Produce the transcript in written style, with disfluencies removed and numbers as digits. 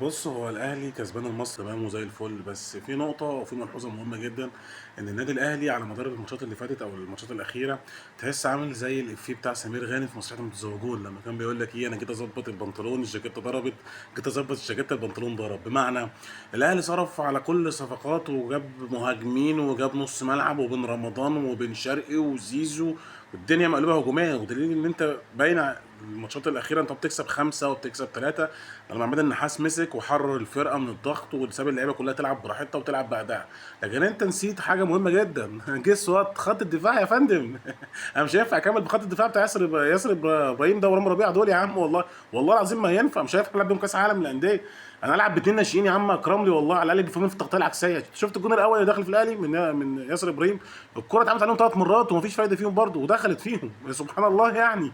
بُص، هو الأهلي كسبان الماتش تمام وزي الفل، بس في نقطة وفي ملحوظة مهمة جدًا، إن النادي الأهلي على مدار الماتشات اللي فاتت أو الماتشات الأخيرة، تحس عامل زي الإفيه بتاع سمير غانم في مسرحية المتزوجون، لمّا كان بيقول لك إيه: "أنا جيت أضبّط البنطلون الجاكيتة ضربت، جيت أضبّط الجاكيتة البنطلون ضرب." بمعنى الأهلي صرف على كل صفقاته وجاب مهاجمين وجاب نُص ملعب وبن رمضان وبن شرقي وزيزو، والدنيا مقلوبة هجومية، ودليل إن أنت باين الماتشات الأخيرة أنت بتكسب 5 وبتكسب 3 لما عماد النحاس مسك وحرر الفرقه من الضغط وساب اللعيبه كلها تلعب براحتها وتلعب بعدها. لكن انت نسيت حاجه مهمه جدا جس وات خط الدفاع يا فندم. انا مش هينفع اكمل بخط الدفاع بتاع ياسر ابراهيم ده ورامي ربيعه دول يا عم، والله العظيم ما ينفع، مش هينفع العب بيهم كاس عالم للانديه. انا العب باتنين ناشئين يا عم، اكرم لي والله على الاقل بيفهموني في التغطيه العكسيه. شفت الجون الاول اللي داخل في الاهلي من ياسر ابراهيم، الكره اتعملت عليهم 3 مرات ومفيش فايده فيهم برضه ودخلت فيهم سبحان الله يعني.